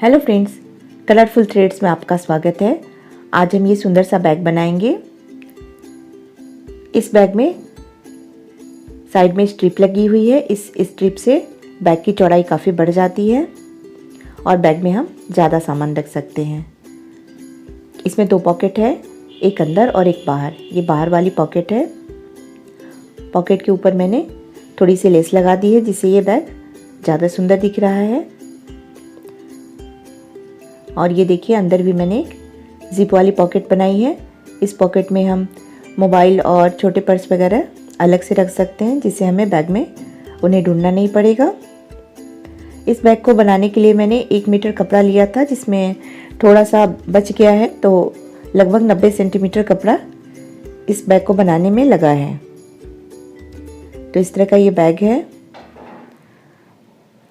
Hello friends, colourful threads में आपका स्वागत है। आज हम ये सुंदर सा बैग बनाएंगे। इस बैग में साइड में स्ट्रिप लगी हुई है। इस स्ट्रिप से बैग की चौड़ाई काफ़ी बढ़ जाती है और बैग में हम ज़्यादा सामान रख सकते हैं। इसमें 2 पॉकेट है, एक अंदर और एक बाहर। ये बाहर वाली पॉकेट है। पॉकेट के ऊपर मैंने थोड़ी सी लेस लगा दी है जिससे ये बैग ज़्यादा सुंदर दिख रहा है। और ये देखिए, अंदर भी मैंने एक जिप वाली पॉकेट बनाई है। इस पॉकेट में हम मोबाइल और छोटे पर्स वगैरह अलग से रख सकते हैं जिससे हमें बैग में उन्हें ढूंढना नहीं पड़ेगा। इस बैग को बनाने के लिए मैंने 1 मीटर कपड़ा लिया था जिसमें थोड़ा सा बच गया है, तो लगभग 90 सेंटीमीटर कपड़ा इस बैग को बनाने में लगा है। तो इस तरह का ये बैग है।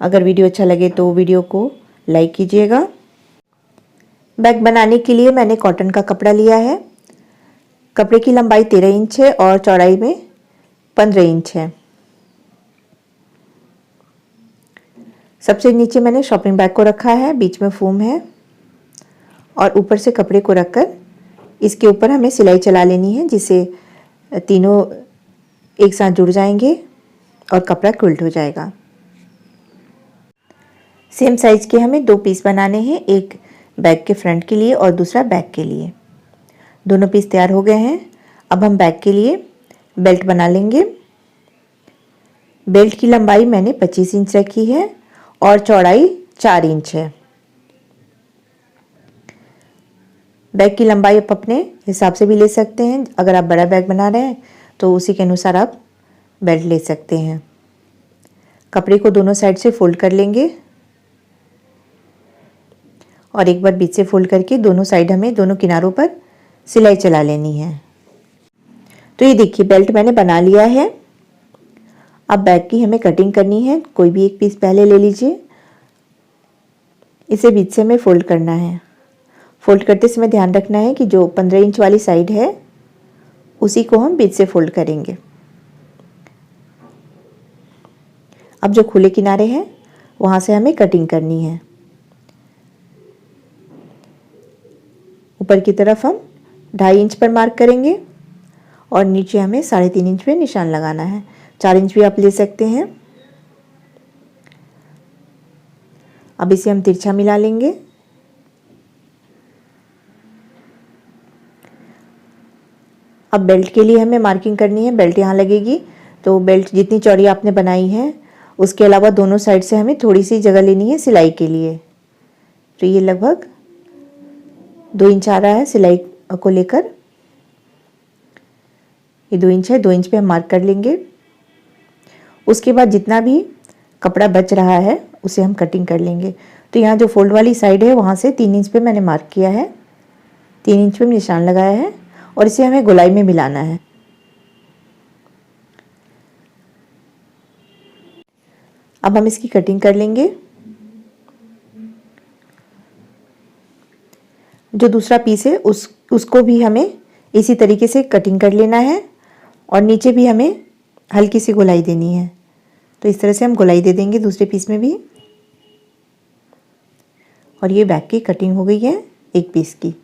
अगर वीडियो अच्छा लगे तो वीडियो को लाइक कीजिएगा। बैग बनाने के लिए मैंने कॉटन का कपड़ा लिया है। कपड़े की लंबाई 13 इंच है और चौड़ाई में 15 इंच है। सबसे नीचे मैंने शॉपिंग बैग को रखा है, बीच में फोम है और ऊपर से कपड़े को रखकर इसके ऊपर हमें सिलाई चला लेनी है जिससे तीनों एक साथ जुड़ जाएंगे और कपड़ा क्विल्ट हो जाएगा। सेम साइज के हमें 2 पीस बनाने हैं, एक बैग के फ्रंट के लिए और दूसरा बैक के लिए। दोनों पीस तैयार हो गए हैं। अब हम बैग के लिए बेल्ट बना लेंगे। बेल्ट की लंबाई मैंने 25 इंच रखी है और चौड़ाई 4 इंच है। बैग की लंबाई आप अपने हिसाब से भी ले सकते हैं। अगर आप बड़ा बैग बना रहे हैं तो उसी के अनुसार आप बेल्ट ले सकते हैं। कपड़े को दोनों साइड से फोल्ड कर लेंगे और एक बार बीच से फोल्ड करके दोनों साइड हमें दोनों किनारों पर सिलाई चला लेनी है। तो ये देखिए, बेल्ट मैंने बना लिया है। अब बैग की हमें कटिंग करनी है। कोई भी एक पीस पहले ले लीजिए। इसे बीच से हमें फोल्ड करना है। फोल्ड करते समय ध्यान रखना है कि जो 15 इंच वाली साइड है उसी को हम बीच से फोल्ड करेंगे। अब जो खुले किनारे हैं वहाँ से हमें कटिंग करनी है। ऊपर की तरफ हम 2.5 इंच पर मार्क करेंगे और नीचे हमें 3.5 इंच पे निशान लगाना है। 4 इंच भी आप ले सकते हैं। अब इसे हम तिरछा मिला लेंगे। अब बेल्ट के लिए हमें मार्किंग करनी है। बेल्ट यहाँ लगेगी, तो बेल्ट जितनी चौड़ी आपने बनाई है उसके अलावा दोनों साइड से हमें थोड़ी सी जगह लेनी है सिलाई के लिए। तो ये लगभग 2 इंच आ रहा है सिलाई को लेकर। ये 2 इंच है, 2 इंच पे हम मार्क कर लेंगे। उसके बाद जितना भी कपड़ा बच रहा है उसे हम कटिंग कर लेंगे। तो यहाँ जो फोल्ड वाली साइड है वहाँ से 3 इंच पे मैंने मार्क किया है, 3 इंच पे निशान लगाया है और इसे हमें गोलाई में मिलाना है। अब हम इसकी कटिंग कर लेंगे। जो दूसरा पीस है उसको भी हमें इसी तरीके से कटिंग कर लेना है और नीचे भी हमें हल्की सी गोलाई देनी है। तो इस तरह से हम गोलाई दे देंगे दूसरे पीस में भी। और ये बैक की कटिंग हो गई है एक पीस की।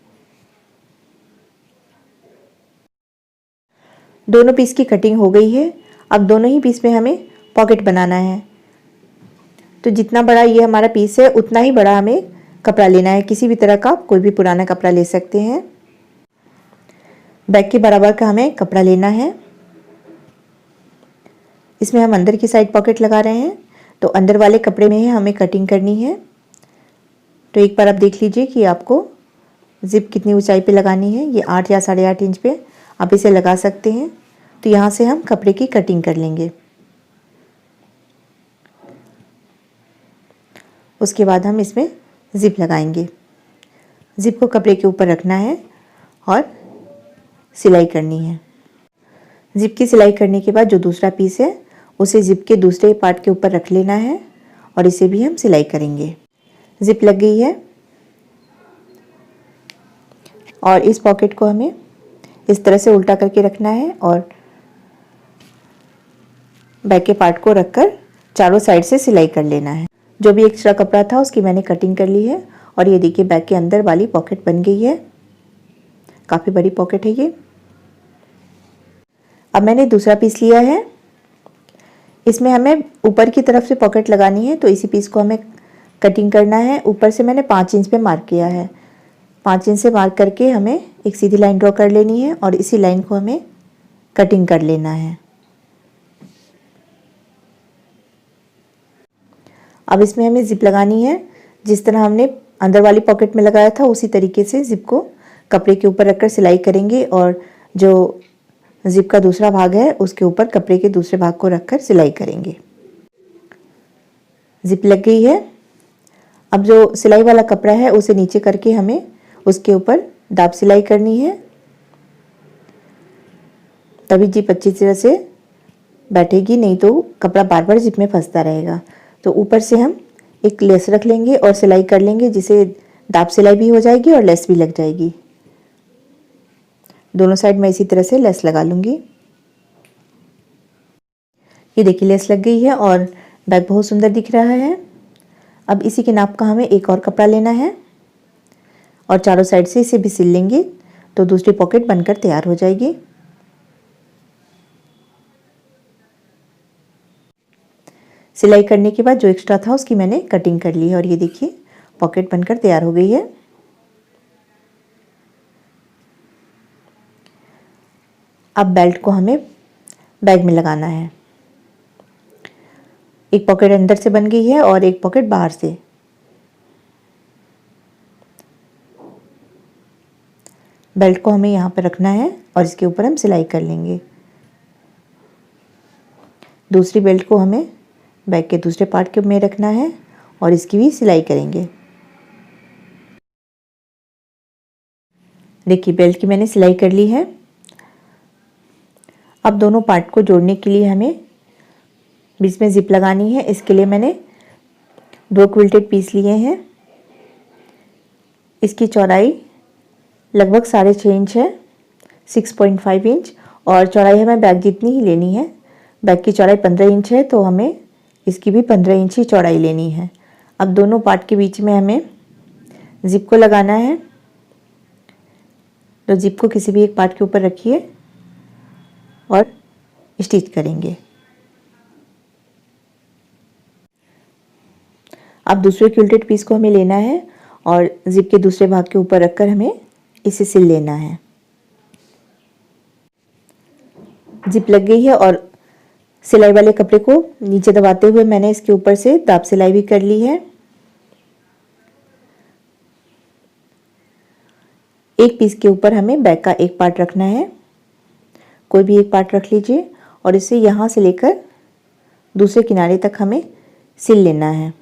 दोनों पीस की कटिंग हो गई है। अब दोनों ही पीस में हमें पॉकेट बनाना है। तो जितना बड़ा ये हमारा पीस है उतना ही बड़ा हमें कपड़ा लेना है। किसी भी तरह का कोई भी पुराना कपड़ा ले सकते हैं। बैग के बराबर का हमें कपड़ा लेना है। इसमें हम अंदर की साइड पॉकेट लगा रहे हैं, तो अंदर वाले कपड़े में ही हमें कटिंग करनी है। तो एक बार आप देख लीजिए कि आपको जिप कितनी ऊंचाई पे लगानी है। ये 8 या 8.5 इंच पे आप इसे लगा सकते हैं। तो यहाँ से हम कपड़े की कटिंग कर लेंगे। उसके बाद हम इसमें जिप लगाएंगे। जिप को कपड़े के ऊपर रखना है और सिलाई करनी है। जिप की सिलाई करने के बाद जो दूसरा पीस है उसे जिप के दूसरे पार्ट के ऊपर रख लेना है और इसे भी हम सिलाई करेंगे। जिप लग गई है और इस पॉकेट को हमें इस तरह से उल्टा करके रखना है और बैक के पार्ट को रखकर चारों साइड से सिलाई कर लेना है। जो भी एक्स्ट्रा कपड़ा था उसकी मैंने कटिंग कर ली है और ये देखिए बैग के अंदर वाली पॉकेट बन गई है। काफ़ी बड़ी पॉकेट है ये। अब मैंने दूसरा पीस लिया है। इसमें हमें ऊपर की तरफ से पॉकेट लगानी है, तो इसी पीस को हमें कटिंग करना है। ऊपर से मैंने 5 इंच पे मार्क किया है। 5 इंच से मार्क करके हमें एक सीधी लाइन ड्रॉ कर लेनी है और इसी लाइन को हमें कटिंग कर लेना है। अब इसमें हमें ज़िप लगानी है। जिस तरह हमने अंदर वाली पॉकेट में लगाया था उसी तरीके से ज़िप को कपड़े के ऊपर रखकर सिलाई करेंगे और जो ज़िप का दूसरा भाग है उसके ऊपर कपड़े के दूसरे भाग को रखकर सिलाई करेंगे। ज़िप लग गई है। अब जो सिलाई वाला कपड़ा है उसे नीचे करके हमें उसके ऊपर दाब सिलाई करनी है, तभी ज़िप अच्छी तरह से बैठेगी, नहीं तो कपड़ा बार बार ज़िप में फंसता रहेगा। तो ऊपर से हम एक लेस रख लेंगे और सिलाई कर लेंगे, जिससे दाब सिलाई भी हो जाएगी और लेस भी लग जाएगी। दोनों साइड में इसी तरह से लेस लगा लूँगी। ये देखिए लेस लग गई है और बैग बहुत सुंदर दिख रहा है। अब इसी के नाप का हमें एक और कपड़ा लेना है और चारों साइड से इसे भी सिल लेंगे, तो दूसरी पॉकेट बनकर तैयार हो जाएगी। सिलाई करने के बाद जो एक्स्ट्रा था उसकी मैंने कटिंग कर ली है और ये देखिए पॉकेट बनकर तैयार हो गई है। अब बेल्ट को हमें बैग में लगाना है। एक पॉकेट अंदर से बन गई है और एक पॉकेट बाहर से। बेल्ट को हमें यहाँ पर रखना है और इसके ऊपर हम सिलाई कर लेंगे। दूसरी बेल्ट को हमें बैग के दूसरे पार्ट के में रखना है और इसकी भी सिलाई करेंगे। देखिए बेल्ट की मैंने सिलाई कर ली है। अब दोनों पार्ट को जोड़ने के लिए हमें बीच में जिप लगानी है। इसके लिए मैंने 2 क्विल्टेड पीस लिए हैं। इसकी चौड़ाई लगभग 6.5 इंच है, 6.5 इंच, और चौड़ाई हमें बैग जितनी ही लेनी है। बैग की चौड़ाई 15 इंच है, तो हमें इसकी भी 15 इंच ही चौड़ाई लेनी है। अब दोनों पार्ट के बीच में हमें जिप को लगाना है। तो जिप को किसी भी एक पार्ट के ऊपर रखिए और स्टिच करेंगे। अब दूसरे क्विल्टेड पीस को हमें लेना है और जिप के दूसरे भाग के ऊपर रखकर हमें इसे सिल लेना है। जिप लग गई है और सिलाई वाले कपड़े को नीचे दबाते हुए मैंने इसके ऊपर से दाब सिलाई भी कर ली है। एक पीस के ऊपर हमें बैक का एक पार्ट रखना है। कोई भी एक पार्ट रख लीजिए और इसे यहाँ से लेकर दूसरे किनारे तक हमें सिल लेना है।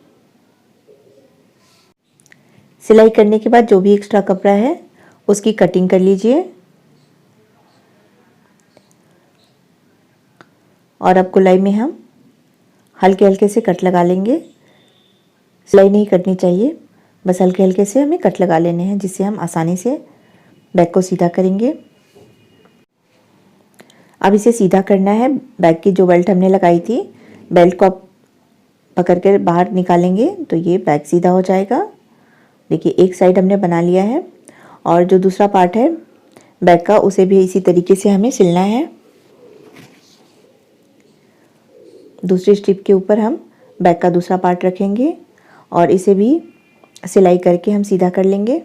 सिलाई करने के बाद जो भी एक्स्ट्रा कपड़ा है उसकी कटिंग कर लीजिए और अब गोलाई में हम हल्के हल्के से कट लगा लेंगे। सिलाई नहीं करनी चाहिए, बस हल्के हल्के से हमें कट लगा लेने हैं, जिससे हम आसानी से बैग को सीधा करेंगे। अब इसे सीधा करना है। बैग की जो बेल्ट हमने लगाई थी, बेल्ट को आप पकड़ कर बाहर निकालेंगे तो ये बैग सीधा हो जाएगा। देखिए एक साइड हमने बना लिया है और जो दूसरा पार्ट है बैग का उसे भी इसी तरीके से हमें सिलना है। दूसरी स्ट्रिप के ऊपर हम बैग का दूसरा पार्ट रखेंगे और इसे भी सिलाई करके हम सीधा कर लेंगे।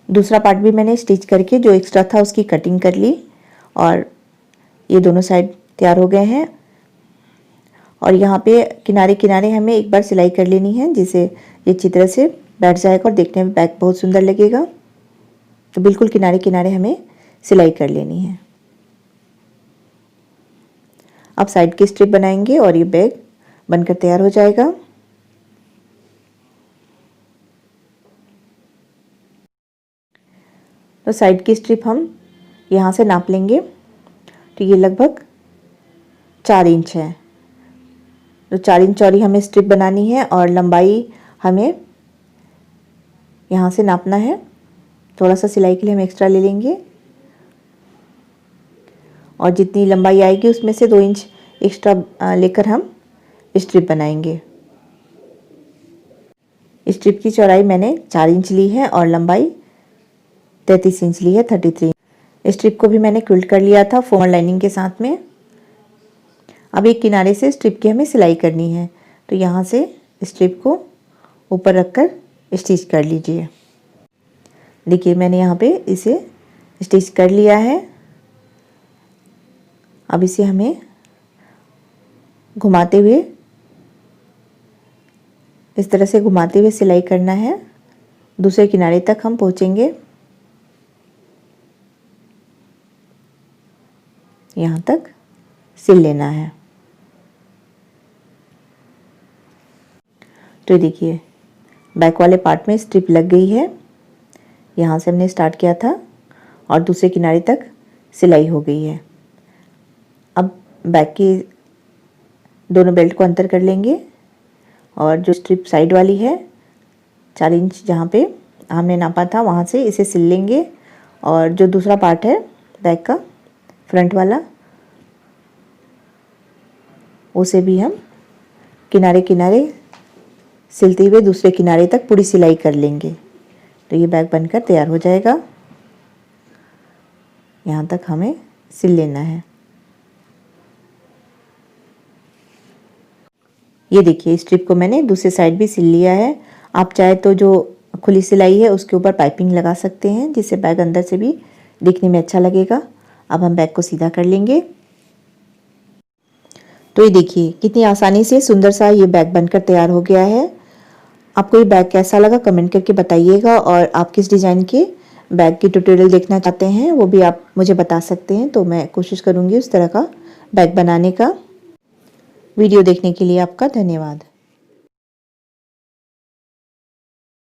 दूसरा पार्ट भी मैंने स्टिच करके जो एक्स्ट्रा था उसकी कटिंग कर ली और ये दोनों साइड तैयार हो गए हैं। और यहाँ पे किनारे किनारे हमें एक बार सिलाई कर लेनी है, जिससे ये अच्छी तरह से बैठ जाएगा और देखने में बैग बहुत सुंदर लगेगा। तो बिल्कुल किनारे किनारे हमें सिलाई कर लेनी है। अब साइड की स्ट्रिप बनाएंगे और ये बैग बनकर तैयार हो जाएगा। तो साइड की स्ट्रिप हम यहाँ से नाप लेंगे, तो ये लगभग 4 इंच है। तो 4 इंच चौड़ी हमें स्ट्रिप बनानी है और लंबाई हमें यहाँ से नापना है। थोड़ा सा सिलाई के लिए हम एक्स्ट्रा ले लेंगे और जितनी लंबाई आएगी उसमें से 2 इंच एक्स्ट्रा लेकर हम स्ट्रिप बनाएंगे। स्ट्रिप की चौड़ाई मैंने 4 इंच ली है और लंबाई 33 इंच ली है, 33। स्ट्रिप को भी मैंने क्विल्ट कर लिया था फोम लाइनिंग के साथ में। अब एक किनारे से स्ट्रिप की हमें सिलाई करनी है, तो यहाँ से स्ट्रिप को ऊपर रखकर स्टिच कर लीजिए। देखिए मैंने यहाँ पे इसे स्टिच कर लिया है। अब इसे हमें घुमाते हुए, इस तरह से घुमाते हुए सिलाई करना है। दूसरे किनारे तक हम पहुँचेंगे। यहाँ तक सिल लेना है। तो देखिए बैक वाले पार्ट में स्ट्रिप लग गई है। यहाँ से हमने स्टार्ट किया था और दूसरे किनारे तक सिलाई हो गई है। अब बैक की दोनों बेल्ट को अंतर कर लेंगे और जो स्ट्रिप साइड वाली है 4 इंच जहाँ पे हमने नापा था वहाँ से इसे सिल लेंगे। और जो दूसरा पार्ट है बैक का फ्रंट वाला, उसे भी हम किनारे किनारे सिलते हुए दूसरे किनारे तक पूरी सिलाई कर लेंगे। तो ये बैग बनकर तैयार हो जाएगा। यहाँ तक हमें सिल लेना है। ये देखिए स्ट्रिप को मैंने दूसरी साइड भी सिल लिया है। आप चाहे तो जो खुली सिलाई है उसके ऊपर पाइपिंग लगा सकते हैं, जिससे बैग अंदर से भी दिखने में अच्छा लगेगा। अब हम बैग को सीधा कर लेंगे। तो ये देखिए कितनी आसानी से सुंदर सा ये बैग बनकर तैयार हो गया है। आपको ये बैग कैसा लगा कमेंट करके बताइएगा, और आप किस डिज़ाइन के बैग की ट्यूटोरियल देखना चाहते हैं वो भी आप मुझे बता सकते हैं। तो मैं कोशिश करूँगी उस तरह का बैग बनाने का। वीडियो देखने के लिए आपका धन्यवाद।